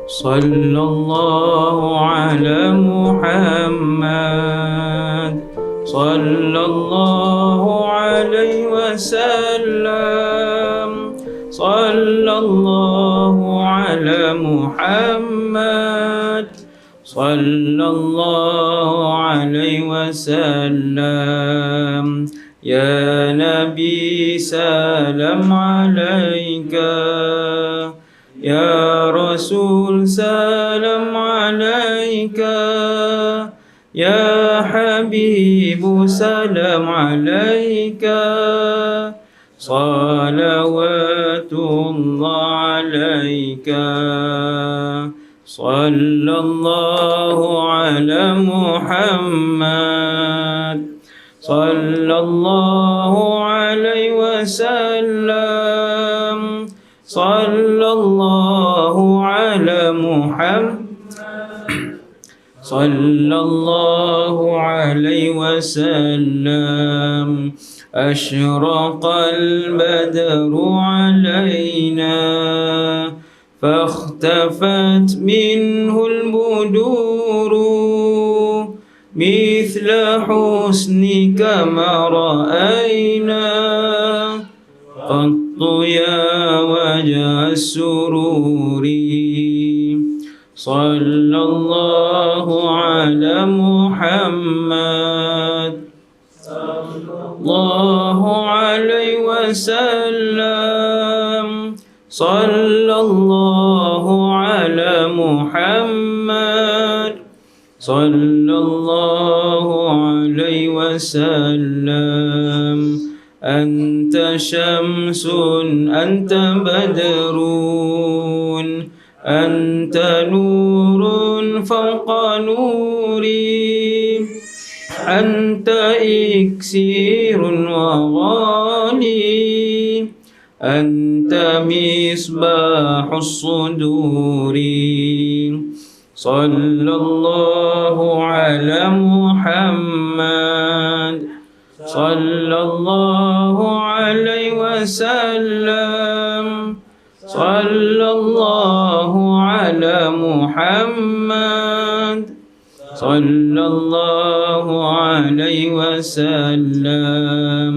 صلى الله على محمد صلى الله عليه وسلم صلى الله على محمد صلى الله عليه وسلم يا نبي سلام عليك يا رسول سلام عليك يا حبيب سلام عليك صلوات الله عليك صلى الله على محمد صلى الله عليه وسلم صلى الله على محمد صلى الله عليه وسلم أشرق البدر علينا فاختفت منه البدور مثل حسنك ما رأينا قط يا وجه السرور صلى الله على محمد صلى الله عليه وسلم صلى الله على محمد صلى الله عليه وسلم أنت شمس أنت بدر أنت نور فوق نوري أنت إكسير وغالي أنت مصباح الصدور صلى الله على محمد صلى الله عليه وسلم صلى الله على محمد صلى الله عليه وسلم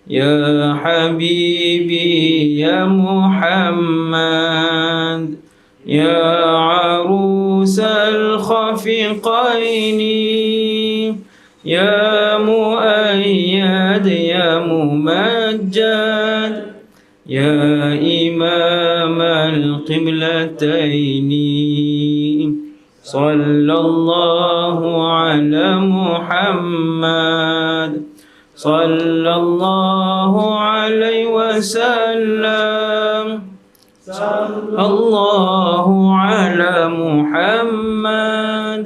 يا حبيبي يا محمد يا عروس الخفقين يا مؤيد يا ممجد يا إمام القبلتين صلى الله على محمد صلى الله عليه وسلم صلى الله على محمد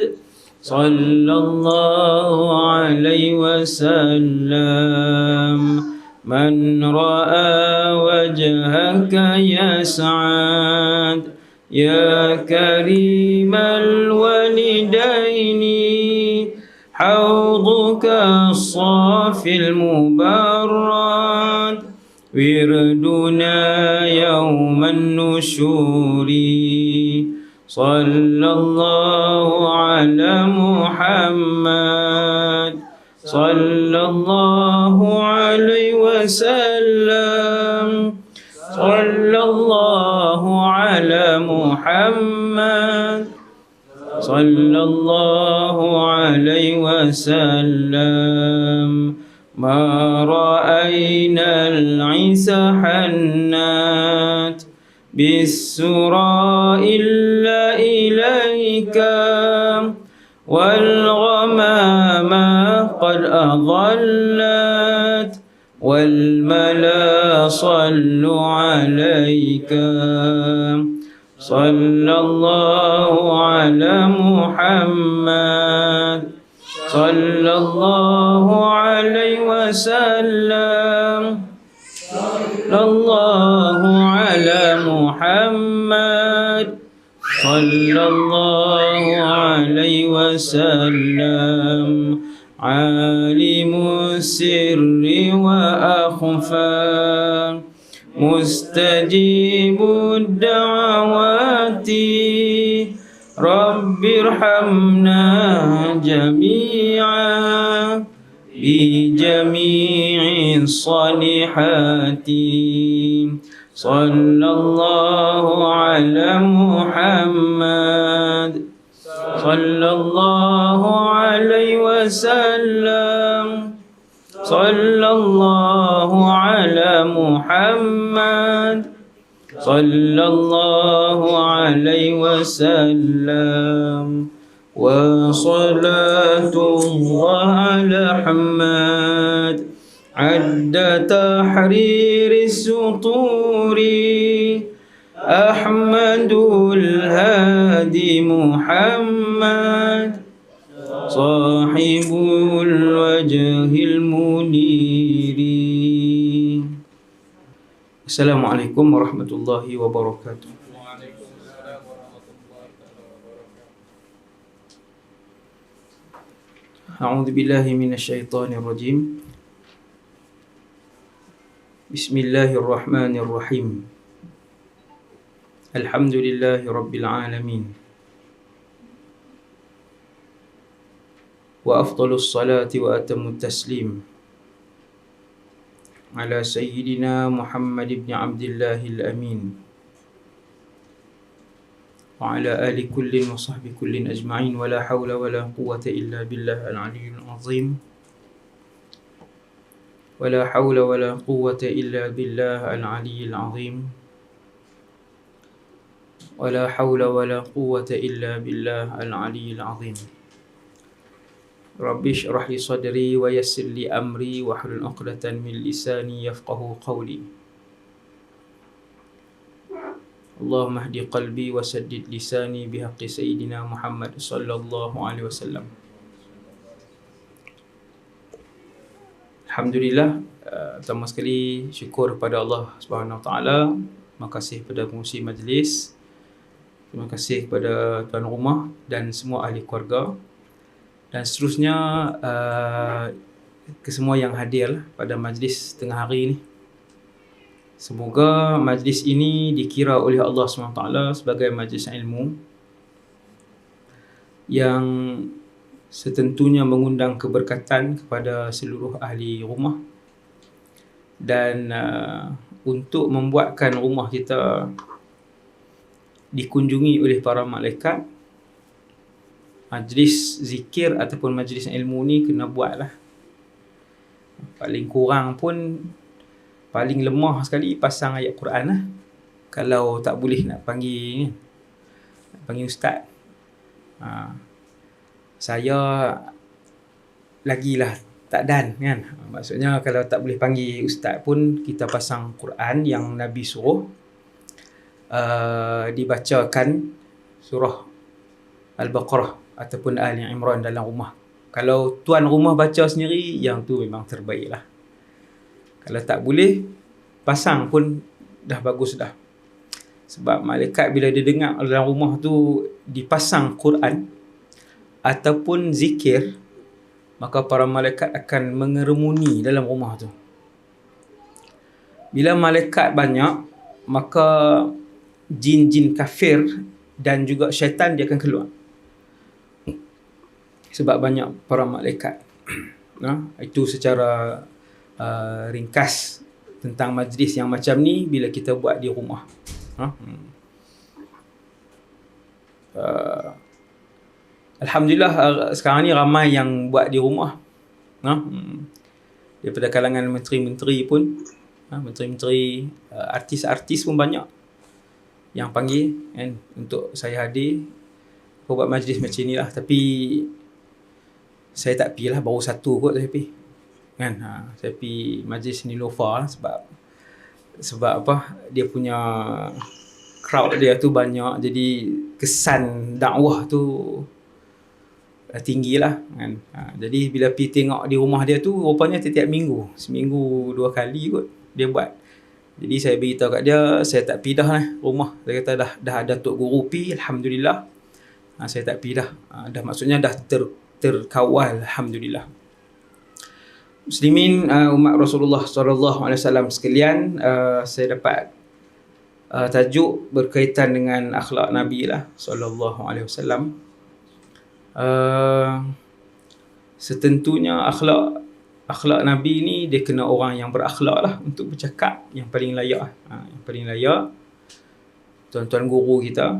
صلى الله عليه وسلم من رأى وجهك يسعد يا كريم الوالدين حوضك الصافي المبرد وردنا يوم النشور صلى الله على محمد صلى الله عليه وسلم صلى الله على محمد صلى الله عليه وسلم ما رأينا العيسى حنات بالسرى إلا إليك والغمام قد أضلت والملا صلوا عليك صلى الله على محمد صلى الله عليه وسلم صلى الله على محمد صلى الله عليه وسلم عالم السر وأخفى مستجيب الدعوات رب ارحمنا جميعا بجميع الصالحات صلى الله على محمد صلى الله عليه وسلم صلى الله على محمد صلى الله عليه وسلم وصلاة الله على حماد عد تحرير السطور أحمد الهادي محمد صاحب الوجه المنير. السلام عليكم ورحمة الله وبركاته. أعوذ بالله من الشيطان الرجيم. بسم الله الرحمن الرحيم. الحمد لله رب العالمين. وأفضل الصلاة وأتم التسليم على سيدنا محمد بن عبد الله الأمين وعلى آل كل وصحب كل أجمعين ولا حول ولا قوة إلا بالله العلي العظيم ولا حول ولا قوة إلا بالله العلي العظيم ولا حول ولا قوة إلا بالله العلي العظيم. رب اشرح لي صدري ويسر لي أمري واحلل عقدة من لساني يفقهوا قولي. اللهم اهد قلبي وسدد لساني بحق سيدنا محمد صلى الله عليه وسلم. Alhamdulillah, pertama sekali syukur kepada Allah Subhanahu Wa Taala. Terima kasih kepada pengurusi majlis. Terima kasih kepada tuan rumah dan semua ahli keluarga. Dan seterusnya ke semua yang hadir pada majlis tengah hari ini. Semoga majlis ini dikira oleh Allah SWT sebagai majlis ilmu yang setentunya mengundang keberkatan kepada seluruh ahli rumah dan untuk membuatkan rumah kita dikunjungi oleh para malaikat. Majlis zikir ataupun majlis ilmu ni kena buat lah. Paling kurang pun, paling lemah sekali pasang ayat Quran lah. Kalau tak boleh nak panggil ustaz. Saya lagilah tak dan kan. Maksudnya kalau tak boleh panggil ustaz pun, kita pasang Quran yang Nabi suruh dibacakan surah Al-Baqarah ataupun Ali Imran dalam rumah. Kalau tuan rumah baca sendiri, yang tu memang terbaik lah. Kalau tak boleh, pasang pun dah bagus dah. Sebab malaikat bila dia dengar dalam rumah tu dipasang Quran ataupun zikir, maka para malaikat akan mengerumuni dalam rumah tu. Bila malaikat banyak, maka jin-jin kafir dan juga syaitan dia akan keluar. Sebab banyak para malaikat. Itu secara ringkas tentang majlis yang macam ni bila kita buat di rumah. Alhamdulillah sekarang ni ramai yang buat di rumah. Daripada kalangan menteri-menteri pun, menteri-menteri, artis-artis pun banyak yang panggil kan, untuk saya hadir buat majlis macam ni lah. Tapi saya tak pergi lah, baru satu kot saya pergi kan. Saya pergi majlis Niloufar sebab apa, dia punya crowd dia tu banyak, jadi kesan dakwah tu tinggi lah kan. Jadi bila pergi tengok di rumah dia tu, rupanya tiap minggu, seminggu 2 kali kot dia buat. Jadi saya beritahu kat dia, saya tak pergi dah lah rumah. Saya kata dah ada Tok Guru pergi, Alhamdulillah. Saya tak pergi dah. Dah maksudnya dah terkawal, Alhamdulillah. Muslimin, umat Rasulullah SAW sekalian, saya dapat tajuk berkaitan dengan akhlak Nabi lah sallallahu alaihi wasallam. Setentunya akhlak Nabi ni dia kena orang yang berakhlak lah untuk bercakap, yang paling layak. Yang paling layak tuan-tuan guru kita.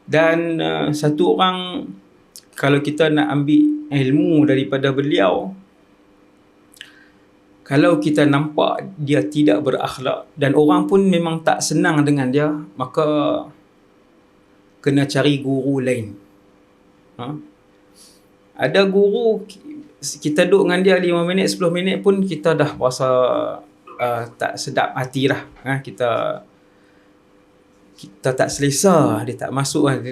Dan satu orang, kalau kita nak ambil ilmu daripada beliau, kalau kita nampak dia tidak berakhlak dan orang pun memang tak senang dengan dia, maka kena cari guru lain. Ada guru kita duduk dengan dia 5 minit 10 minit pun kita dah rasa tak sedap hati lah. Kita tak selesa, dia tak masuk kan.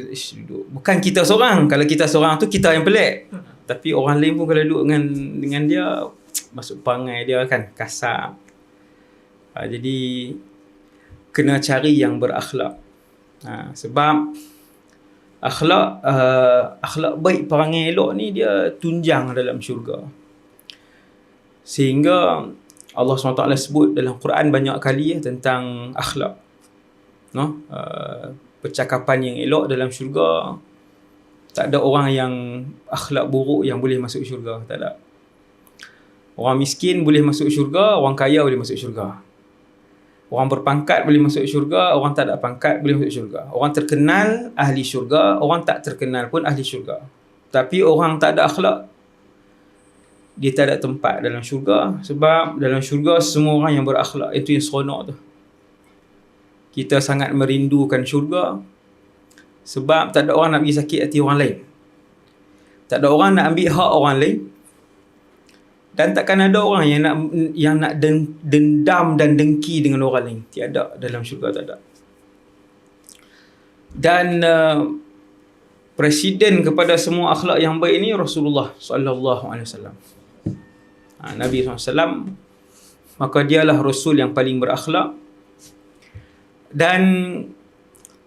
Bukan kita seorang, kalau kita seorang tu kita yang pelik, tapi orang lain pun kalau duduk dengan dia, masuk perangai dia kan kasar. Jadi kena cari yang berakhlak. Sebab akhlak baik, perangai elok ni dia tunjang dalam syurga. Sehingga Allah SWT sebut dalam Quran banyak kali tentang akhlak. Percakapan yang elok dalam syurga. Tak ada orang yang akhlak buruk yang boleh masuk syurga. Tak ada. Orang miskin boleh masuk syurga, orang kaya boleh masuk syurga. Orang berpangkat boleh masuk syurga, orang tak ada pangkat boleh masuk syurga. Orang terkenal ahli syurga, orang tak terkenal pun ahli syurga. Tapi orang tak ada akhlak, dia tak ada tempat dalam syurga. Sebab dalam syurga semua orang yang berakhlak, itu yang seronok tu. Kita sangat merindukan syurga sebab tak ada orang nak pergi sakit hati orang lain. Tak ada orang nak ambil hak orang lain. Dan takkan ada orang yang nak dendam dan dengki dengan orang lain. Tiada, dalam syurga tak ada. Dan presiden kepada semua akhlak yang baik ini Rasulullah sallallahu alaihi wasallam. Nabi SAW, maka dialah Rasul yang paling berakhlak. Dan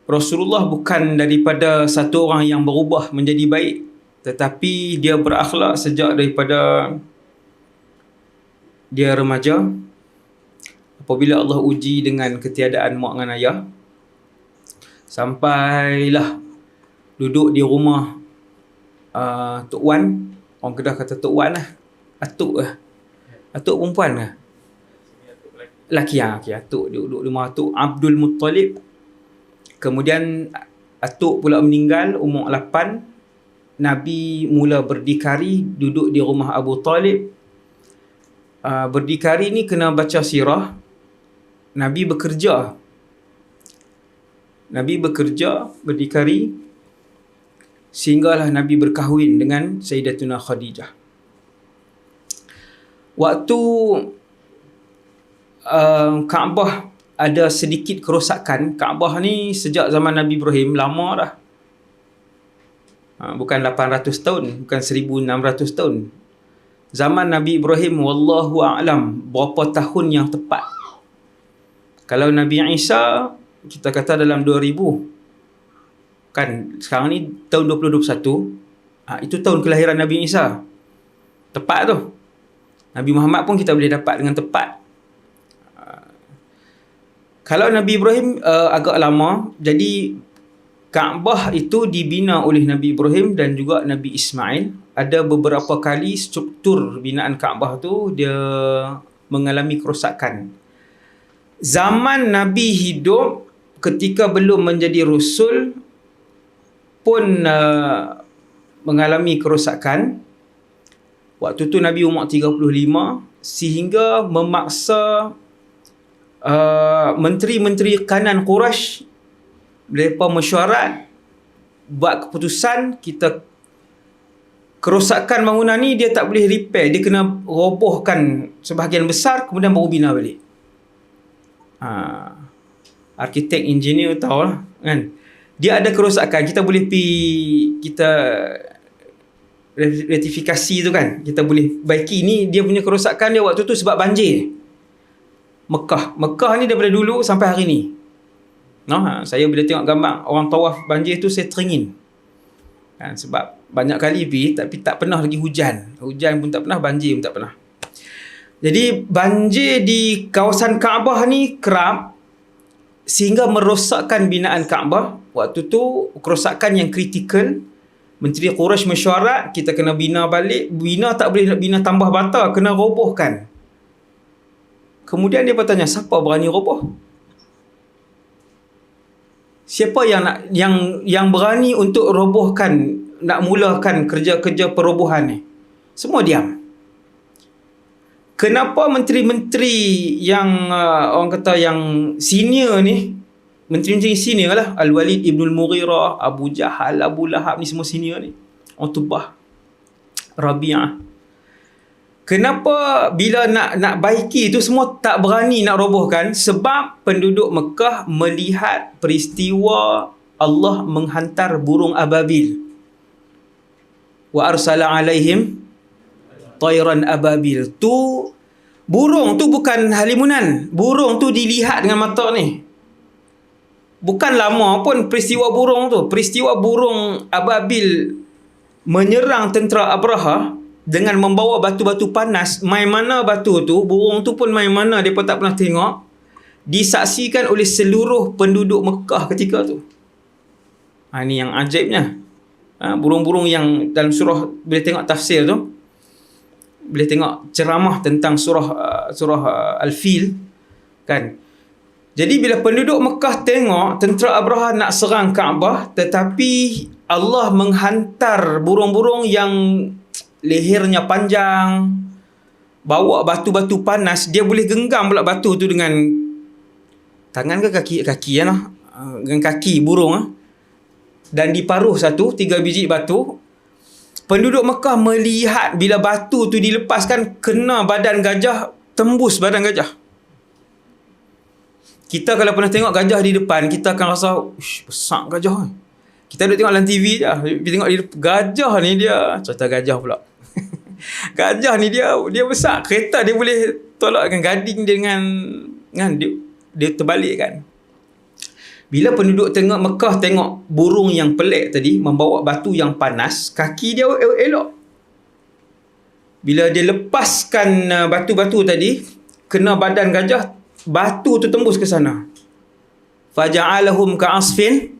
Rasulullah bukan daripada satu orang yang berubah menjadi baik, tetapi dia berakhlak sejak daripada dia remaja. Apabila Allah uji dengan ketiadaan mak dengan ayah, sampailah duduk di rumah Tok Wan. Orang Kedah kata Tok Wan lah. Atuk lah. Atuk perempuan lah. Laki Atuk duduk di rumah Atuk Abdul Muttalib. Kemudian Atuk pula meninggal umur 8. Nabi mula berdikari duduk di rumah Abu Talib. Berdikari ni kena baca sirah. Nabi bekerja, berdikari, sehinggalah Nabi berkahwin dengan Sayyidatuna Khadijah. Waktu Kaabah ada sedikit kerosakan. Kaabah ni sejak zaman Nabi Ibrahim, lama dah. Bukan 800 tahun, bukan 1600 tahun. Zaman Nabi Ibrahim, wallahu a'lam berapa tahun yang tepat. Kalau Nabi Isa, kita kata dalam 2000. Kan sekarang ni tahun 2021. Itu tahun kelahiran Nabi Isa. Tepat tu. Nabi Muhammad pun kita boleh dapat dengan tepat. Kalau Nabi Ibrahim agak lama, jadi Kaabah itu dibina oleh Nabi Ibrahim dan juga Nabi Ismail. Ada beberapa kali struktur binaan Kaabah tu dia mengalami kerosakan. Zaman Nabi hidup ketika belum menjadi Rasul pun mengalami kerosakan. Waktu tu Nabi umur 35, sehingga memaksa menteri-menteri kanan Quraisy, mereka mesyuarat buat keputusan, kita kerosakan bangunan ni dia tak boleh repair, dia kena robohkan sebahagian besar kemudian baru bina balik. Arkitek, engineer tahu lah kan, dia ada kerosakan, kita boleh kita retifikasi tu kan, kita boleh baiki. Ni dia punya kerosakan dia waktu tu sebab banjir Mekah ni daripada dulu sampai hari ni. Saya bila tengok gambar orang tawaf banjir tu, saya teringin kan, sebab banyak kali pergi tapi tak pernah lagi hujan pun tak pernah, banjir pun tak pernah. Jadi banjir di kawasan Kaabah ni kerap, sehingga merosakkan binaan Kaabah. Waktu tu kerosakan yang kritikal. Menteri Quraisy mesyuarat, kita kena bina balik. Bina tak boleh nak bina tambah bata, kena robohkan. Kemudian dia bertanya, siapa berani roboh? Siapa yang berani untuk robohkan, nak mulakan kerja-kerja perobohan ni? Semua diam. Kenapa menteri-menteri yang orang kata yang senior ni, menteri-menteri senior lah, Al-Walid Ibn Al-Mughirah, Abu Jahal, Abu Lahab ni semua senior ni, Utbah, Rabi'ah. Kenapa bila nak baiki tu semua tak berani nak robohkan? Sebab penduduk Mekah melihat peristiwa Allah menghantar burung ababil. Wa arsala alaihim tayran ababil. Tu burung tu bukan halimunan. Burung tu dilihat dengan mata ni. Bukan lama pun peristiwa burung tu. Peristiwa burung ababil menyerang tentera Abraha dengan membawa batu-batu panas. Main mana batu tu, burung tu pun main mana, mereka tak pernah tengok. Disaksikan oleh seluruh penduduk Mekah ketika tu. Ini yang ajaibnya. Burung-burung yang dalam surah, boleh tengok tafsir tu, boleh tengok ceramah tentang surah Al-Fil kan. Jadi bila penduduk Mekah tengok tentera Abraha nak serang Kaabah, tetapi Allah menghantar burung-burung yang lehernya panjang, bawa batu-batu panas, dia boleh genggam pula batu tu dengan tangan ke kaki lah, dengan kaki burung dan diparuh 3 biji batu. Penduduk Mekah melihat bila batu tu dilepaskan, kena badan gajah, tembus badan gajah. Kita kalau pernah tengok gajah di depan, kita akan rasa besar gajah. Kita duduk tengok dalam TV je, kita tengok gajah ni dia, cerita gajah pula. Gajah ni dia besar. Kereta dia boleh tolakkan gading dengan dia terbalik kan. Bila penduduk Mekah tengok burung yang pelik tadi membawa batu yang panas, kaki dia elok. Bila dia lepaskan batu-batu tadi, kena badan gajah, batu tu tembus ke sana. Faja'alahum ka'asfin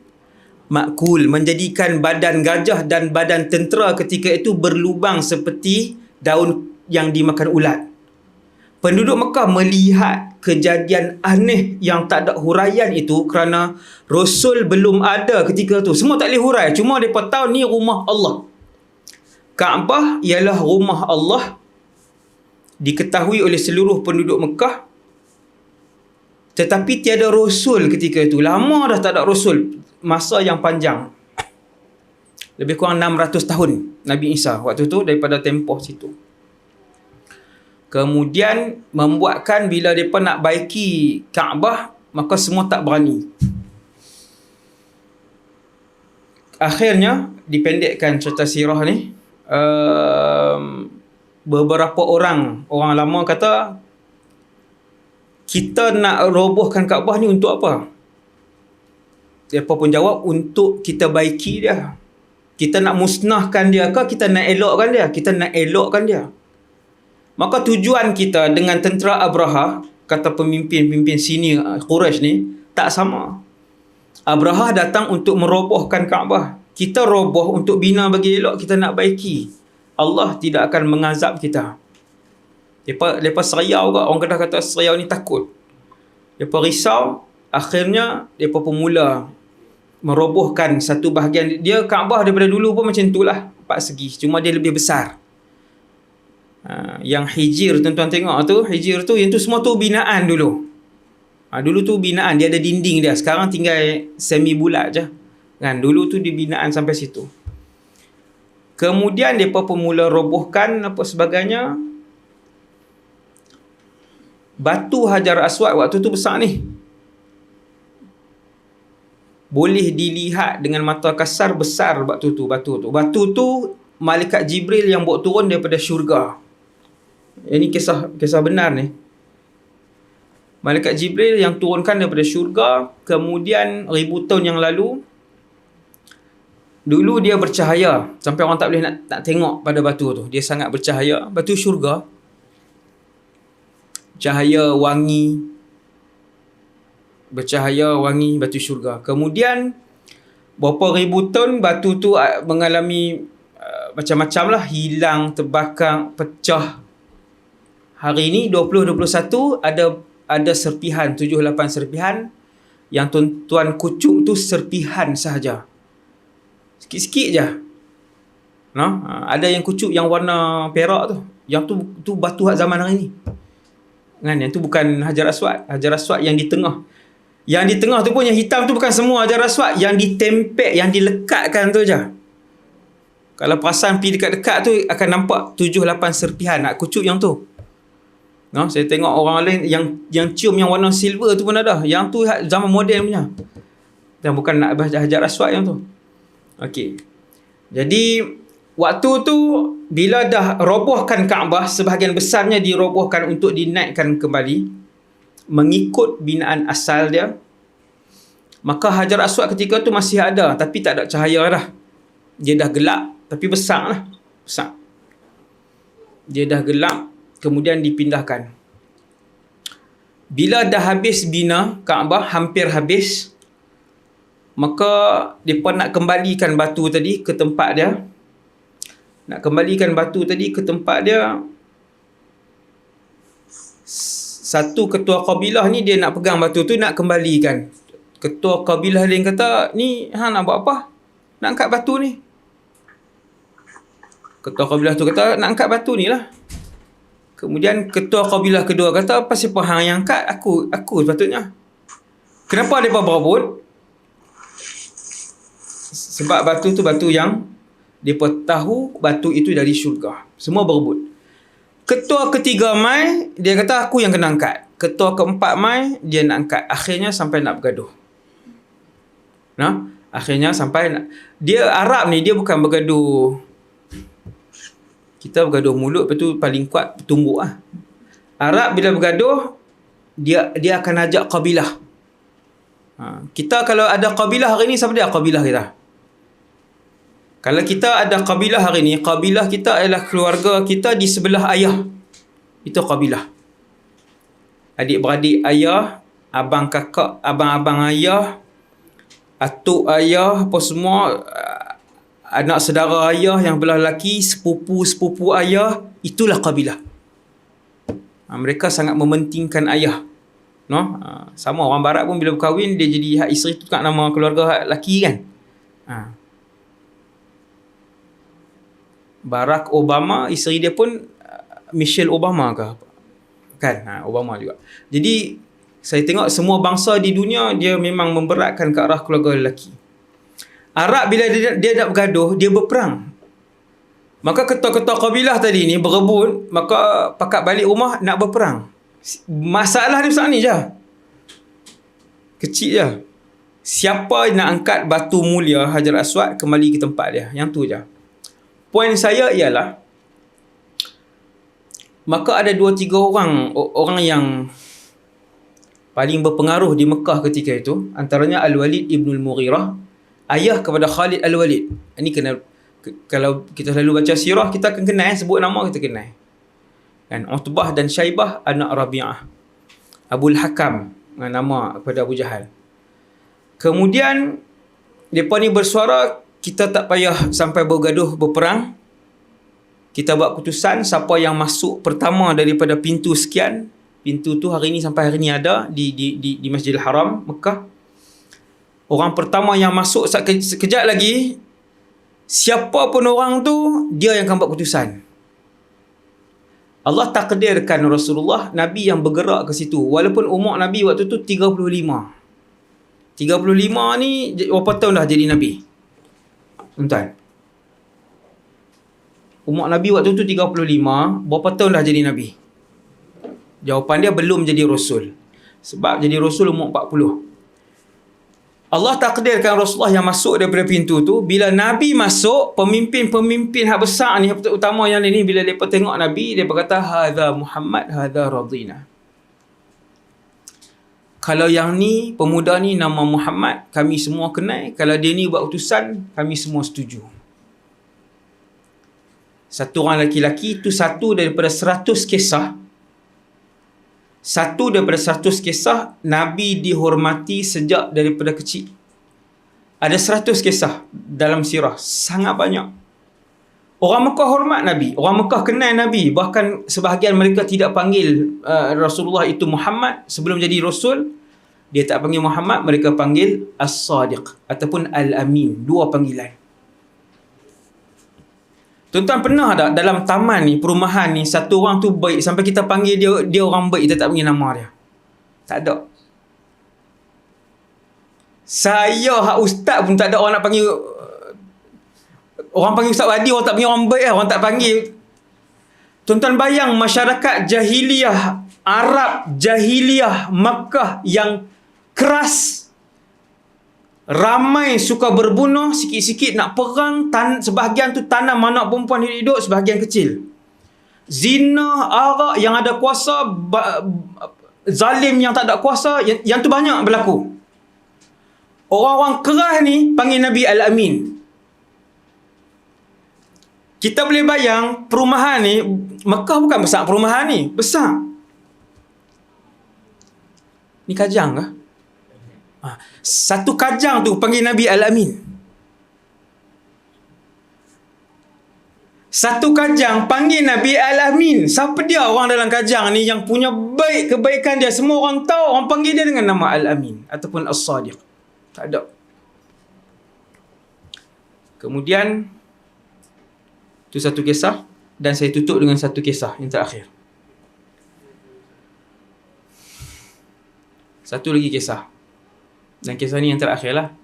ma'kul, menjadikan badan gajah dan badan tentera ketika itu berlubang seperti daun yang dimakan ulat. Penduduk Mekah melihat kejadian aneh yang tak ada huraian itu kerana Rasul belum ada ketika tu. Semua tak boleh hurai, cuma mereka tahu ni rumah Allah. Kaabah ialah rumah Allah, diketahui oleh seluruh penduduk Mekah. Tetapi tiada Rasul ketika itu. Lama dah tak ada Rasul. Masa yang panjang. Lebih kurang 600 tahun Nabi Isa waktu tu daripada tempoh situ. Kemudian membuatkan bila mereka nak baiki Kaabah, maka semua tak berani. Akhirnya, dipendekkan cerita sirah ni, beberapa orang lama kata, kita nak robohkan Kaabah ni untuk apa? Mereka pun jawab, untuk kita baiki dia. Kita nak musnahkan dia ke kita nak elokkan dia? Kita nak elokkan dia. Maka tujuan kita dengan tentera Abraha, kata pemimpin-pemimpin senior Quraisy ni, tak sama. Abraha datang untuk merobohkan Kaabah. Kita roboh untuk bina bagi elok, kita nak baiki. Allah tidak akan mengazab kita. Lepas seriau ke, orang kata seriau ni takut. Lepas risau, akhirnya mereka pun mula merobohkan satu bahagian. Dia Kaabah daripada dulu pun macam itulah, 4 segi, cuma dia lebih besar. Yang hijir, tuan-tuan tengok tu, hijir tu, yang tu semua tu binaan dulu. Dulu tu binaan, dia ada dinding dia. Sekarang tinggal semi bulat je kan. Dulu tu dia binaan sampai situ. Kemudian mereka pun mula robohkan apa sebagainya. Batu Hajar Aswad waktu tu besar ni, boleh dilihat dengan mata kasar, besar batu tu. Batu tu malaikat Jibril yang bawa turun daripada syurga. Ini kisah benar ni. Malaikat Jibril yang turunkan daripada syurga. Kemudian 1000 tahun yang lalu, dulu dia bercahaya sampai orang tak boleh nak tengok pada batu tu. Dia sangat bercahaya. Batu syurga, cahaya wangi, bercahaya wangi batu syurga. Kemudian berapa ribu tahun batu tu mengalami macam-macam lah, hilang, terbakar, pecah. Hari ni 2021 ada serpihan, 7-8 serpihan. Yang tuan kucuk tu serpihan sahaja. Sikit-sikit je. No? Ada yang kucuk yang warna perak tu. Yang tu batu zaman hari ni. Kan? Yang tu bukan Hajar Aswad. Hajar Aswad yang di tengah. Yang di tengah tu pun yang hitam tu bukan semua Hajar Aswad. Yang ditempel, yang dilekatkan tu je. Kalau perasan pergi dekat-dekat tu akan nampak 7-8 serpihan nak kucuk yang tu. No, saya tengok orang lain yang cium yang warna silver tu pun ada. Yang tu zaman moden punya. Dan bukan nak Hajar Aswad yang tu. Okey. Jadi waktu tu bila dah robohkan Kaabah, sebahagian besarnya dirobohkan untuk dinaikkan kembali mengikut binaan asal dia. Maka Hajar Aswad ketika tu masih ada tapi tak ada cahaya dah. Dia dah gelap tapi besar lah. Besar. Dia dah gelap, kemudian dipindahkan. Bila dah habis bina Kaabah, hampir habis, maka mereka nak kembalikan batu tadi ke tempat dia. Nak kembalikan batu tadi ke tempat dia. Satu ketua kabilah ni dia nak pegang batu tu, nak kembalikan. Ketua kabilah lain kata, ni nak buat apa? Nak angkat batu ni. Ketua kabilah tu kata, nak angkat batu ni lah. Kemudian ketua kabilah kedua kata, apa siapa hang yang angkat? Aku sepatutnya. Kenapa mereka berebut? Sebab batu tu batu yang mereka tahu batu itu dari syurga. Semua berebut. Ketua ketiga mai, dia kata aku yang kena angkat. Ketua keempat mai, dia nak angkat. Akhirnya sampai nak bergaduh. Nah, akhirnya sampai dia Arab ni, dia bukan bergaduh. Kita bergaduh mulut, lepas tu paling kuat tumbuk lah. Arab bila bergaduh, dia akan ajak kabilah. Kita kalau ada kabilah hari ni, siapa dia kabilah kita? Kalau kita ada kabilah hari ni, kabilah kita adalah keluarga kita di sebelah ayah. Itu kabilah. Adik-beradik ayah, abang kakak, abang-abang ayah, atuk ayah, apa semua, anak saudara ayah yang belah lelaki, sepupu-sepupu ayah, itulah kabilah. Mereka sangat mementingkan ayah. No? Sama orang barat pun bila berkahwin, dia jadi hak isteri tu kat nama keluarga hak lelaki kan. Barack Obama, isteri dia pun Michelle Obama ke? Kan? Obama juga. Jadi, saya tengok semua bangsa di dunia, dia memang memberatkan ke arah keluarga lelaki. Arab bila dia nak bergaduh, dia berperang. Maka ketua-ketua kabilah tadi ni berebut, maka pakat balik rumah nak berperang. Masalah dia besar ni je. Kecil je. Siapa nak angkat batu mulia Hajar Aswad kembali ke tempat dia? Yang tu je. Poin saya ialah, maka ada 2-3 orang yang paling berpengaruh di Mekah ketika itu. Antaranya Al-Walid Ibn Al-Mughirah, ayah kepada Khalid Al-Walid. Ini kena, kalau kita selalu baca sirah, kita akan kenal, sebut nama kita kenal. Kan? Utbah dan Syaibah anak Rabi'ah. Abul Hakam, nama kepada Abu Jahal. Kemudian mereka ni bersuara, kita tak payah sampai bergaduh, berperang. Kita buat keputusan siapa yang masuk pertama daripada pintu sekian. Pintu tu hari ni sampai hari ni ada di Masjidil Haram, Mekah. Orang pertama yang masuk sekejap lagi, siapa pun orang tu, dia yang akan buat keputusan. Allah takdirkan Rasulullah, Nabi yang bergerak ke situ. Walaupun umur Nabi waktu tu 35. 35 ni, berapa tahun dah jadi Nabi? Tuan. Umur Nabi waktu tu 35, berapa tahun dah jadi Nabi? Jawapan dia, belum jadi Rasul. Sebab jadi Rasul umur 40. Allah takdirkan Rasulullah yang masuk daripada pintu tu. Bila Nabi masuk, pemimpin-pemimpin hak besar ni, hak utama yang ni, bila mereka tengok Nabi, mereka kata, hadha Muhammad, hadha radina. Kalau yang ni, pemuda ni nama Muhammad, kami semua kenal. Kalau dia ni buat utusan, kami semua setuju. Satu orang lelaki-lelaki, itu satu daripada 100 kisah. Satu daripada 100 kisah Nabi dihormati sejak daripada kecil. Ada 100 kisah dalam sirah, sangat banyak. Orang Mekah hormat Nabi, orang Mekah kenal Nabi, bahkan sebahagian mereka tidak panggil Rasulullah itu Muhammad sebelum jadi Rasul. Dia tak panggil Muhammad, mereka panggil As-Sadiq ataupun Al-Amin. Dua panggilan. Tuan-tuan pernah tak dalam taman ni, perumahan ni, satu orang tu baik sampai kita panggil dia orang baik, kita tak panggil nama dia? Tak ada. Saya hak ustaz pun tak ada orang nak panggil. Orang panggil Ustaz Wadi, orang tak panggil orang baik, orang tak panggil. Tuan-tuan bayang masyarakat jahiliyah Arab, jahiliyah Makkah yang keras, ramai suka berbunuh, sikit-sikit nak perang, sebahagian tu tanam anak perempuan hidup, sebahagian kecil. Zina, arak yang ada kuasa, zalim yang tak ada kuasa, yang tu banyak berlaku. Orang-orang keras ni panggil Nabi Al-Amin. Kita boleh bayang perumahan ni, Mekah bukan besar perumahan ni, besar. Ni kajang ke? Satu kajang tu panggil Nabi Al-Amin. Satu kajang panggil Nabi Al-Amin. Siapa dia orang dalam kajang ni yang punya baik, kebaikan dia semua orang tahu, orang panggil dia dengan nama Al-Amin ataupun As-Sadiq. Tak ada. Kemudian itu satu kisah, dan saya tutup dengan satu kisah yang terakhir. Satu lagi kisah, dan kisah ni yang terakhir lah,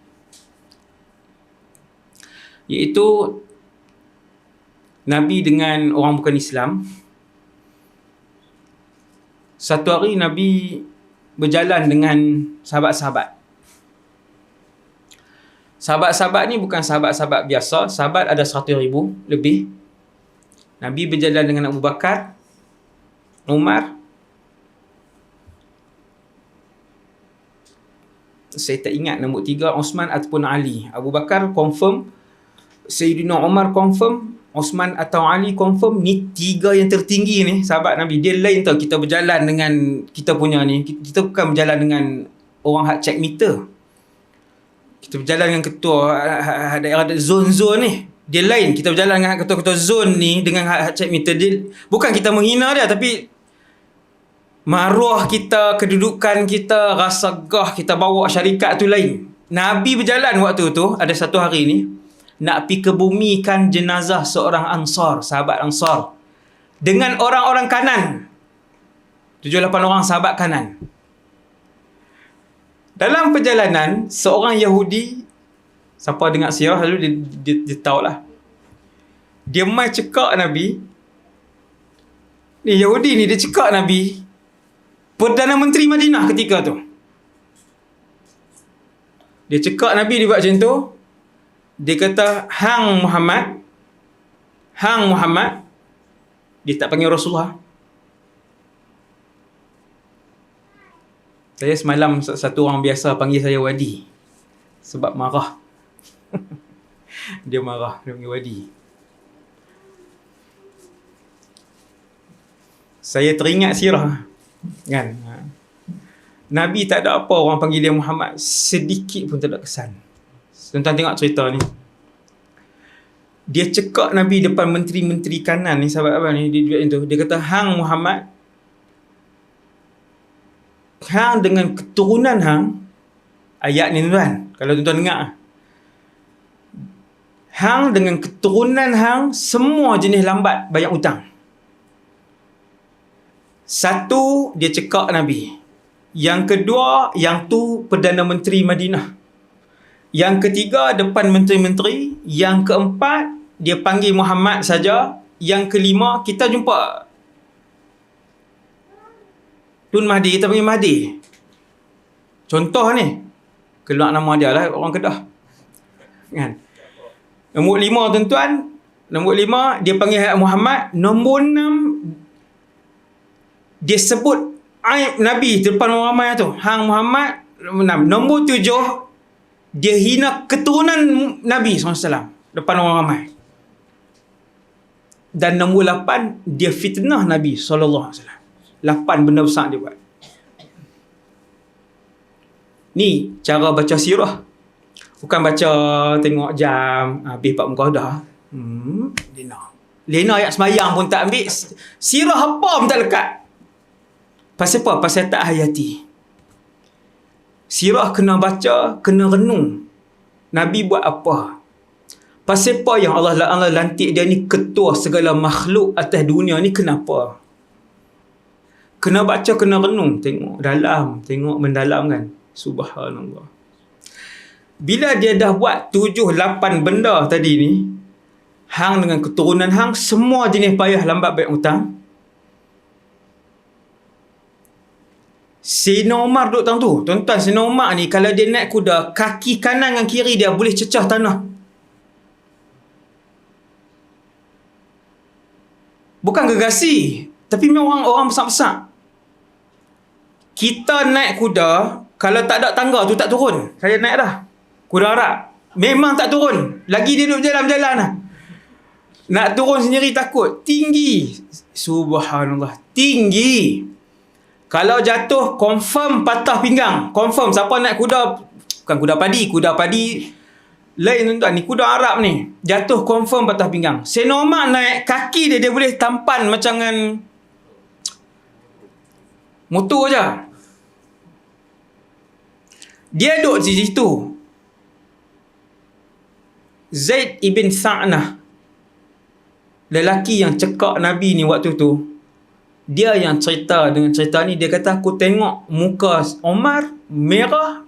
iaitu Nabi dengan orang bukan Islam. Satu hari Nabi berjalan dengan sahabat-sahabat. Sahabat-sahabat ni bukan sahabat-sahabat biasa. Sahabat ada 100,000 lebih. Nabi berjalan dengan Abu Bakar, Umar, saya tak ingat nombor 3, Osman ataupun Ali. Abu Bakar confirm, Sayyidina Umar confirm, Osman atau Ali confirm. Ni 3 yang tertinggi ni sahabat Nabi. Dia lain tau kita berjalan dengan kita punya ni. Kita bukan berjalan dengan orang hak check meter. Kita berjalan dengan ketua daerah zon-zon ni. Dia lain. Kita berjalan dengan ketua-ketua zon ni dengan hak check meter. Dia, bukan kita menghina dia, tapi maruah kita, kedudukan kita, rasa gah kita bawa syarikat tu lain. Nabi berjalan waktu tu, ada satu hari ni, nak pergi kebumikan jenazah seorang Ansar, sahabat Ansar, dengan orang-orang kanan. 7-8 orang sahabat kanan. Dalam perjalanan, seorang Yahudi, siapa dengar sirah lalu dia tahulah. Dia mai cekak Nabi. Ni Yahudi ni, dia cekak Nabi, Perdana Menteri Madinah ketika tu. Dia cekak Nabi, dia buat macam tu. Dia kata, Hang Muhammad. Hang Muhammad. Dia tak panggil Rasulullah. Saya semalam satu orang biasa panggil saya Wadi. Sebab marah. Dia marah, dia panggil Wadi. Saya teringat sirah. Kan? Nabi tak ada apa orang panggil dia Muhammad. Sedikit pun tak ada kesan. Tuan-tuan tengok cerita ni. Dia cekak Nabi depan menteri-menteri kanan ni, sahabat abang ni, dia kata, Hang Muhammad. Hang dengan keturunan hang, ayat ni tuan, kalau tuan-tuan dengar, hang dengan keturunan hang semua jenis lambat bayar hutang. Satu, dia cekak Nabi. Yang kedua, yang tu Perdana Menteri Madinah. Yang ketiga, depan menteri-menteri. Yang keempat, dia panggil Muhammad saja. Yang kelima, kita jumpa Tun Mahdi, kita panggil Mahdi. Contoh ni, keluar nama dia lah, orang Kedah. Kan? Nombor 5 tuan-tuan, nombor 5 dia panggil Muhammad. Nombor 6 dia sebut aib Nabi depan orang ramai tu, Hang Muhammad. Nombor 7 dia hina keturunan Nabi SAW depan orang ramai. Dan nombor 8 dia fitnah Nabi SAW. 8 benda besar dia buat. Ni cara baca sirah. Bukan baca tengok jam, habis 4 muka dah. Lena ayat semayang pun tak ambil. Sirah apa pun tak lekat. Pasal apa? Pasal tak hayati. Sirah kena baca, kena renung. Nabi buat apa? Pasal apa yang Allah lantik dia ni ketua segala makhluk atas dunia ni, kenapa? Kena baca, kena renung. Tengok dalam, tengok mendalam kan. Subhanallah. Bila dia dah buat 7-8 benda tadi ni, hang dengan keturunan hang, semua jenis payah lambat bayar hutang. Sayyidina Umar duduk tang tu. Tuan-tuan, Sayyidina Umar ni kalau dia naik kuda, kaki kanan dengan kiri dia boleh cecah tanah. Bukan gergasi, tapi memang orang besar-besar. Kita naik kuda, kalau tak ada tangga tu tak turun. Saya naik dah. Kuda Arab. Memang tak turun. Lagi dia duduk jalan-jalan lah. Nak turun sendiri takut. Tinggi. Subhanallah. Tinggi. Kalau jatuh, confirm patah pinggang. Confirm. Siapa naik kuda, bukan kuda padi. Kuda padi lain tuan-tuan. Ni kuda Arab ni. Jatuh confirm patah pinggang. Sayyidina Umar naik, kaki dia boleh tampan macam dengan motor je. Dia duduk di situ. Zaid ibn Sa'nah, lelaki yang cekak Nabi ni waktu tu, dia yang cerita dengan cerita ni. Dia kata, aku tengok muka Umar merah,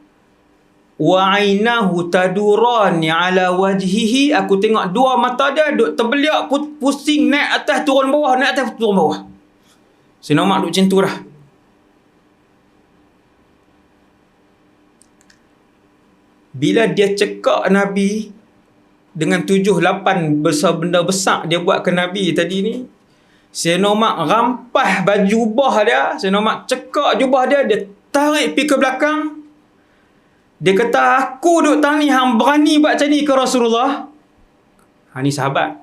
wa ainahu tadurani ala wajhihi. Aku tengok dua mata dia duk terbeliak, pusing, naik atas turun bawah, naik atas turun bawah. Sayyidina Umar duk macam tu dah. Bila dia cekak Nabi dengan 7-8 besar benda besar dia buat ke Nabi tadi ni, Sayyidina Umar rampas baju jubah dia. Sayyidina Umar cekak jubah dia, dia tarik pergi ke belakang. Dia kata, aku duk tang ni, hang berani buat macam ni ke Rasulullah? Ni sahabat.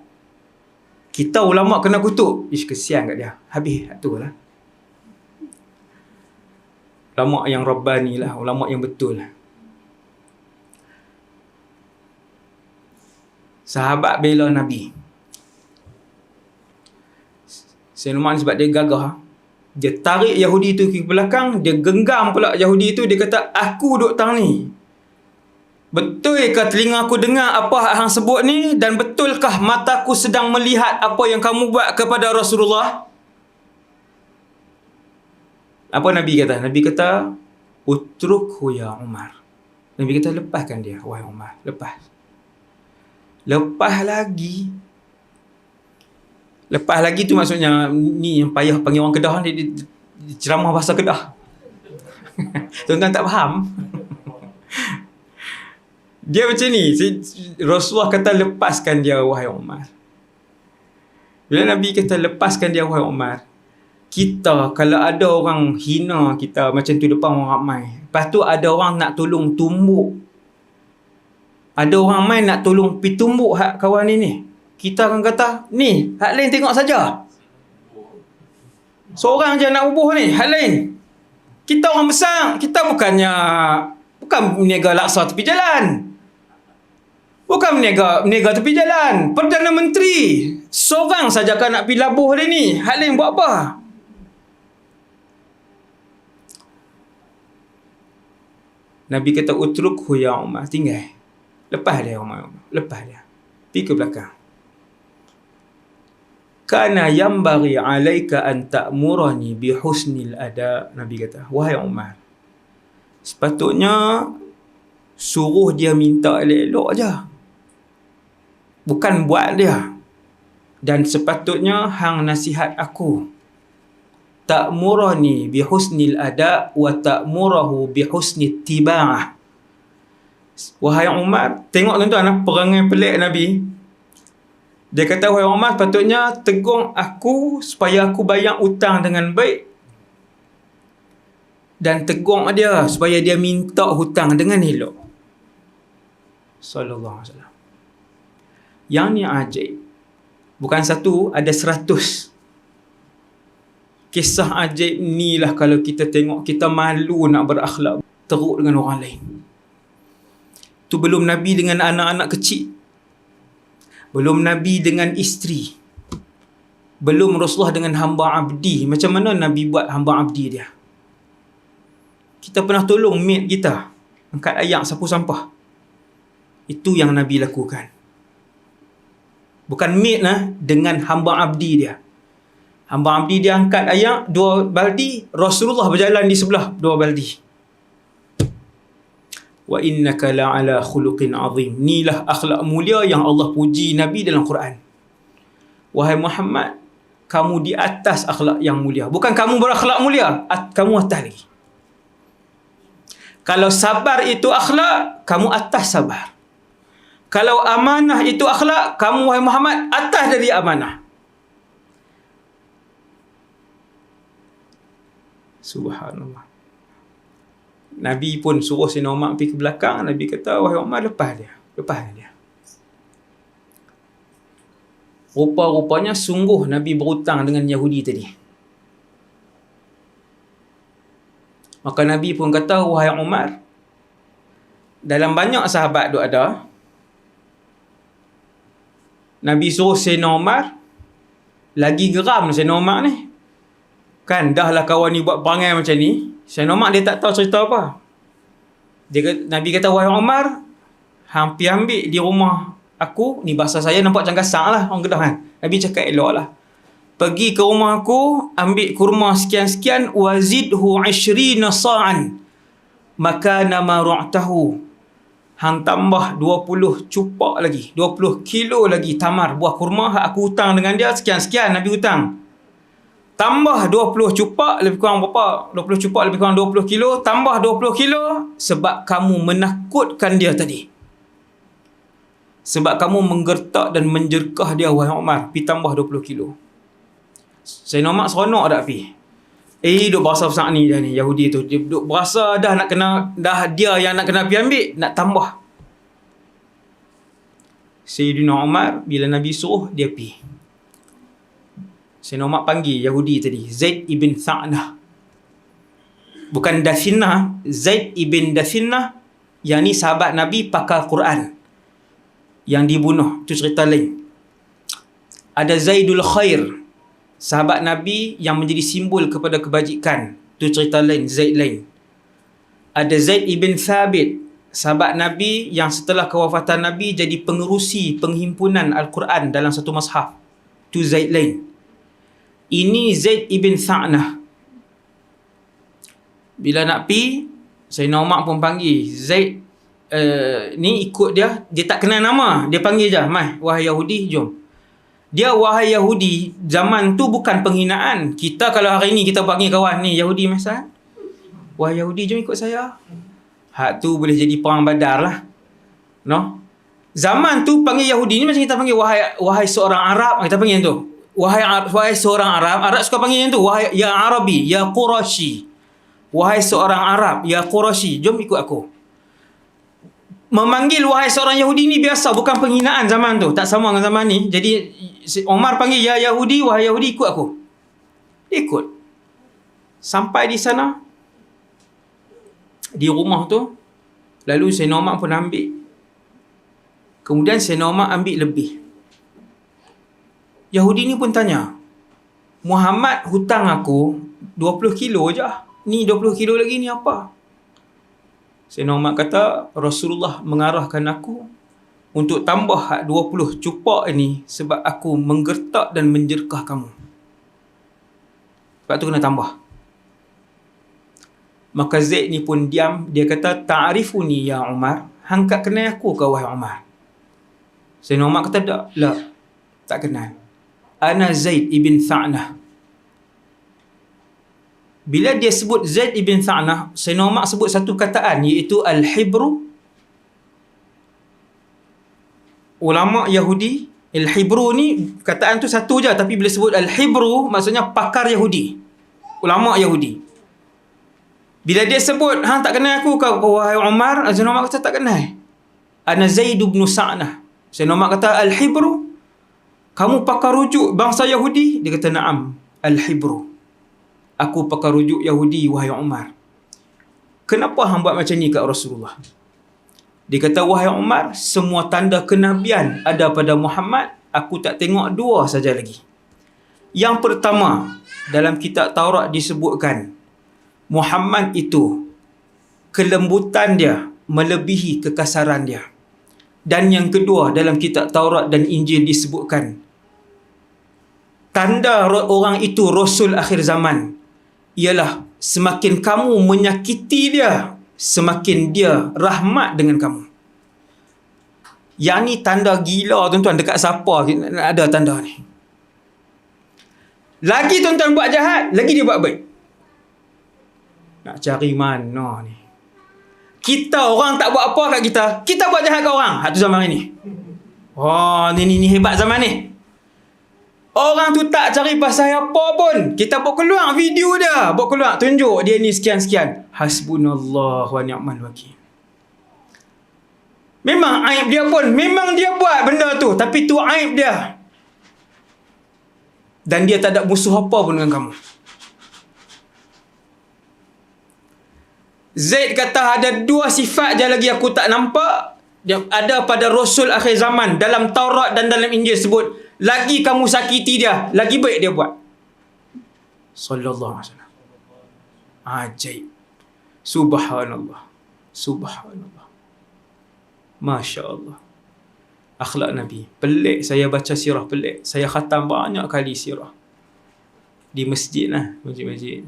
Kita ulama kena kutuk. Kesian kat dia. Habis tu lah. Ulama yang Rabbani lah, ulama yang betul lah. Sahabat bela Nabi. Sayyidina Umar ni sebab dia gagah. Dia tarik Yahudi tu ke belakang. Dia genggam pula Yahudi tu. Dia kata, aku duk tang ni. Betulkah telinga aku dengar apa hang sebut ni? Dan betulkah mataku sedang melihat apa yang kamu buat kepada Rasulullah? Apa Nabi kata? Nabi kata, utrukhu ya Umar. Nabi kata, lepaskan dia, wahai Umar. Lepas lagi. Lepas lagi tu maksudnya, ni yang payah panggil orang Kedah ni, dia ceramah bahasa Kedah. Tuan-tuan tak faham. Dia macam ni. Rasulullah kata, lepaskan dia, wahai Umar. Bila Nabi kata, lepaskan dia, wahai Umar, kita, kalau ada orang hina kita macam tu depan orang ramai, lepas tu ada orang nak tolong tumbuk, ada orang main nak tolong pi tumbuk hak kawan ni, kita akan kata, ni, hak lain tengok saja. Seorang je nak ubuh ni, hak lain. Kita orang besar, kita bukan berniaga laksa tepi jalan. Bukan berniaga tepi jalan. Perdana Menteri. Seorang saja kan nak pergi labuh dia ni. Hak lain buat apa? Nabi kata, utrukhu ya Umar. Tinggal. Lepas dia Umar. Lepas dia. Pergi ke belakang. Kana yambaghi alaika an ta'murani bihusnil ada. Nabi kata, wahai Umar, sepatutnya suruh dia minta elok-elok je, bukan buat dia. Dan sepatutnya hang nasihat aku, ta'murani bihusnil ada wa ta'murahu bihusnit tiba'ah. Wahai Umar, tengok tuan-tuan, perangai pelik Nabi. Dia kata, wahai Umar, patutnya tegur aku supaya aku bayar hutang dengan baik, dan tegur dia supaya dia minta hutang dengan elok. Sallallahu alaihi wasallam. Yang ni ajaib. Bukan satu, ada 100. Kisah ajaib ni lah kalau kita tengok, kita malu nak berakhlak. teruk dengan orang lain. Tu belum Nabi dengan anak-anak kecil. Belum Nabi dengan isteri. Belum Rasulullah dengan hamba abdi. Macam mana Nabi buat hamba abdi dia? Kita pernah tolong mate kita angkat ayak sapu sampah. Itu yang Nabi lakukan. Bukan mate lah, dengan hamba abdi dia. Hamba abdi dia angkat ayak 2 baldi, Rasulullah berjalan di sebelah 2 baldi. Wa innaka la'ala khuluqin azim. Inilah akhlak mulia yang Allah puji Nabi dalam Quran. Wahai Muhammad, kamu di atas akhlak yang mulia. Bukan kamu berakhlak mulia, kamu atas lagi. Kalau sabar itu akhlak, kamu atas sabar. Kalau amanah itu akhlak, kamu wahai Muhammad atas dari amanah. Subhanallah. Nabi pun suruh Sayyidina Umar pergi ke belakang. Nabi kata, wahai Umar, lepas dia. Rupa-rupanya sungguh Nabi berhutang dengan Yahudi tadi. Maka Nabi pun kata, wahai Umar, dalam banyak sahabat duk ada, Nabi suruh Sayyidina Umar, lagi geram Sayyidina Umar ni. Kan dah lah kawan ni buat perangai macam ni. Sayyidina Umar dia tak tahu cerita apa. Nabi kata, wahai Umar, hampir ambil di rumah aku. Ni bahasa saya nampak macam kasar lah orang Kedah kan. Nabi cakap elok lah. Pergi ke rumah aku, ambil kurma sekian-sekian, wazidhu 20 sa'an makana ma ru'tahu. Hang tambah 20 cupak lagi, 20 kilo lagi tamar buah kurma hak aku hutang dengan dia sekian-sekian. Nabi hutang. Tambah 20 cupak lebih kurang berapa? 20 cupak lebih kurang 20 kilo. Tambah 20 kilo sebab kamu menakutkan dia tadi. Sebab kamu menggertak dan menjerkah dia, wahai Umar. Pergi tambah 20 kilo. Sayyidina Umar seronok tak pergi. Duk berasa besar ni dah ni, Yahudi tu. Dia duk berasa dah nak kena, dah dia yang nak kena pergi ambil, nak tambah. Sayyidina Umar, bila Nabi suruh, dia pergi. Sayyidina Umar panggil Yahudi tadi, Zaid ibn Tha'nah. Bukan Dathinah, Zaid ibn Dathinah, yang ni sahabat Nabi pakar Quran, yang dibunuh. Itu cerita lain. Ada Zaidul Khair, sahabat Nabi yang menjadi simbol kepada kebajikan. Itu cerita lain, Zaid lain. Ada Zaid ibn Thabit, sahabat Nabi yang setelah kewafatan Nabi jadi pengerusi penghimpunan Al-Quran dalam satu mushaf. Itu Zaid lain. Ini Zaid ibn Tha'nah. Bila nak pi, Sayyidina Umar pun panggil Zaid, ni ikut dia. Dia tak kenal nama, dia panggil je, mai, wahai Yahudi, jom. Dia wahai Yahudi, zaman tu bukan penghinaan. Kita kalau hari ni kita panggil kawan ni Yahudi masa, wahai Yahudi, jom ikut saya. Hak tu boleh jadi perang Badar lah. No? Zaman tu panggil Yahudi ni macam kita panggil wahai seorang Arab, kita panggil tu. Wahai seorang Arab suka panggil yang tu, wahai ya Arabi, ya Qurashi. Wahai seorang Arab, ya Qurashi, jom ikut aku. Memanggil wahai seorang Yahudi ni biasa, bukan penghinaan zaman tu. Tak sama dengan zaman ni. Jadi Umar panggil ya Yahudi, wahai Yahudi, ikut aku. Ikut. Sampai di sana, di rumah tu, lalu Sayyidina Umar pun ambil. Kemudian Sayyidina Umar ambil lebih. Yahudi ni pun tanya, Muhammad hutang aku 20 kilo je. Ni 20 kilo lagi ni apa? Sayyidina Umar kata, Rasulullah mengarahkan aku untuk tambah 20 cupak ini sebab aku menggertak dan menjerkah kamu. Sebab tu kena tambah. Maka Zaid ni pun diam. Dia kata, ta'rifuni ya Umar. Hang tak kenal aku ke wahai Umar? Sayyidina Umar kata, tak kenal. Ana Zaid ibn Tha'nah. Bila dia sebut Zaid ibn Tha'nah, Sayyidina Umar sebut satu kataan, iaitu Al-Hibru. Ulama Yahudi, Al-Hibru ni, kataan tu satu je, tapi bila sebut Al-Hibru, maksudnya pakar Yahudi. Ulama Yahudi. Bila dia sebut, hang tak kenal aku ke wahai Umar? Sayyidina Umar kata, tak kenal. Ana Zaid ibn Tha'nah. Sayyidina Umar kata, Al-Hibru, kamu pakar rujuk bangsa Yahudi? Dia kata, na'am, Al-Hibru. Aku pakar rujuk Yahudi, wahai Umar. kenapa hang buat macam ni kat Rasulullah? Dia kata, wahai Umar, semua tanda kenabian ada pada Muhammad, aku tak tengok dua saja lagi. Yang pertama, dalam kitab Taurat disebutkan, Muhammad itu kelembutan dia melebihi kekasaran dia. Dan yang kedua, dalam kitab Taurat dan Injil disebutkan, tanda orang itu Rasul akhir zaman ialah semakin kamu menyakiti dia, semakin dia rahmat dengan kamu. Yang ni tanda gila tuan-tuan, dekat siapa ada tanda ni. Lagi tuan-tuan buat jahat, lagi dia buat baik. Nak cari mana ni? Kita orang tak buat apa kat kita, kita buat jahat kat orang. Hak tu zaman ni. Oh, ni hebat zaman ni. Orang tu tak cari pasal apa pun, kita buat keluar video dia, buat keluar tunjuk dia ni sekian-sekian. Hasbunallah wa ni'mal wakil. Memang aib dia pun, memang dia buat benda tu, tapi tu aib dia. Dan dia tak ada musuh apa pun dengan kamu. Zaid kata ada dua sifat je lagi aku tak nampak, dia ada pada Rasul akhir zaman. Dalam Taurat dan dalam Injil sebut, lagi kamu sakiti dia, lagi baik dia buat. Sallallahu alaihi wasallam. Ajaib. Subhanallah. Subhanallah. Masya Allah. Akhlak Nabi. Pelik saya baca sirah, pelik. Saya khatam banyak kali sirah. Di masjid lah. Masjid-masjid.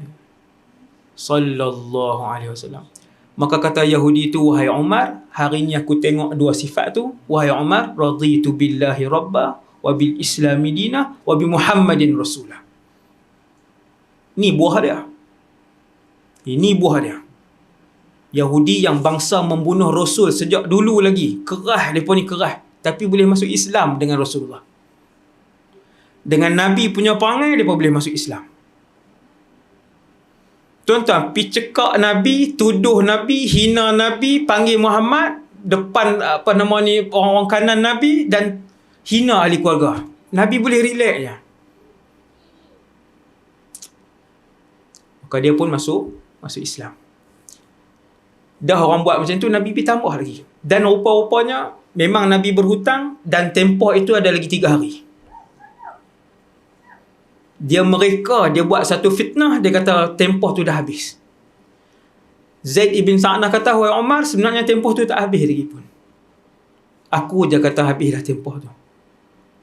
Sallallahu alaihi wasallam. Maka kata Yahudi tu, wahai Umar, hari ni aku tengok dua sifat tu. Wahai Umar, raditu billahi rabba, wa bil islami dina, wa bi Muhammadin rasulah. Ni buah dia. Ini buah dia. Yahudi yang bangsa membunuh Rasul sejak dulu lagi. Kerah, mereka ni kerah. Tapi boleh masuk Islam dengan Rasulullah. Dengan Nabi punya perangai, mereka boleh masuk Islam. Tuan-tuan, pergi cekak Nabi, tuduh Nabi, hina Nabi, panggil Muhammad, depan orang-orang kanan Nabi, dan hina ahli keluarga. Nabi boleh relax je. Maka dia pun masuk Islam. Dah orang buat macam tu, Nabi pergi tambah lagi. Dan rupa-rupanya memang Nabi berhutang, dan tempoh itu ada lagi 3 hari. Dia buat satu fitnah, dia kata tempoh tu dah habis. Zaid ibn Sa'nah kata, wahai Umar, sebenarnya tempoh tu tak habis lagi pun. Aku je kata habis dah tempoh tu.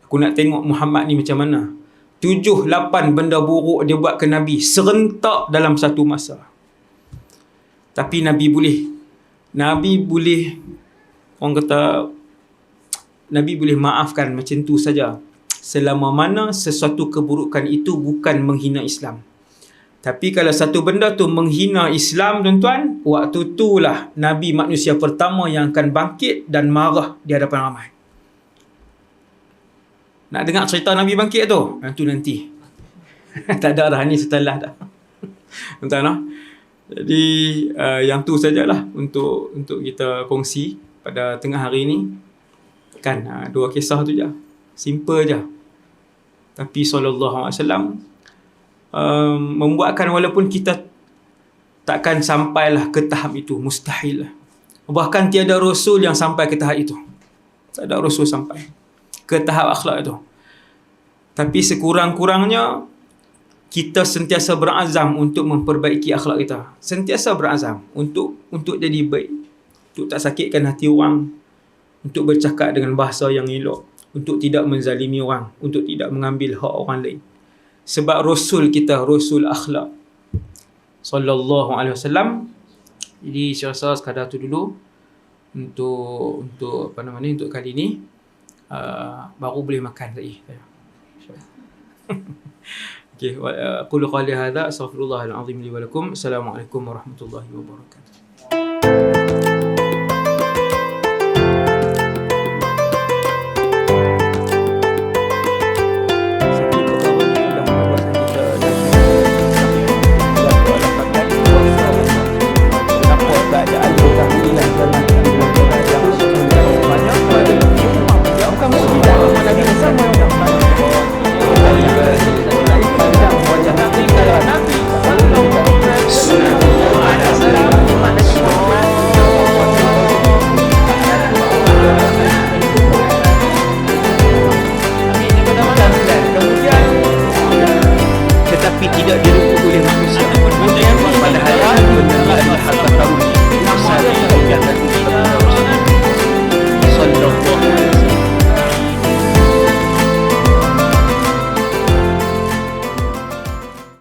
Aku nak tengok Muhammad ni macam mana. 7-8 benda buruk dia buat ke Nabi serentak dalam satu masa. Tapi Nabi boleh orang kata Nabi boleh maafkan macam tu saja, selama mana sesuatu keburukan itu bukan menghina Islam. Tapi kalau satu benda tu menghina Islam, tuan-tuan, waktu itulah Nabi manusia pertama yang akan bangkit dan marah di hadapan ramai. Nak dengar cerita Nabi bangkit tu? Itu nanti. Tak ada dah, ni setelah dah. Tuan-tuan lah. Jadi yang tu sajalah untuk kita kongsi pada tengah hari ni. Kan 2 kisah tu je. Simple je. Tapi sallallahu alaihi wasallam membuatkan walaupun kita takkan sampailah ke tahap itu, mustahil lah. Bahkan tiada Rasul yang sampai ke tahap itu. Tak ada Rasul sampai ke tahap akhlak itu. Tapi sekurang-kurangnya kita sentiasa berazam untuk memperbaiki akhlak kita. Sentiasa berazam untuk jadi baik. Untuk tak sakitkan hati orang. Untuk bercakap dengan bahasa yang elok. Untuk tidak menzalimi orang. Untuk tidak mengambil hak orang lain. Sebab Rasul kita, Rasul akhlak. Sallallahu alaihi wasallam. Jadi saya rasa sekadar tu dulu. Untuk untuk kali ni. Baru boleh makan tadi. Okay, aqulu qali hadza astaghfirullahal azim li wa lakum. Assalamualaikum warahmatullahi wabarakatuh. Nabi tapi tidak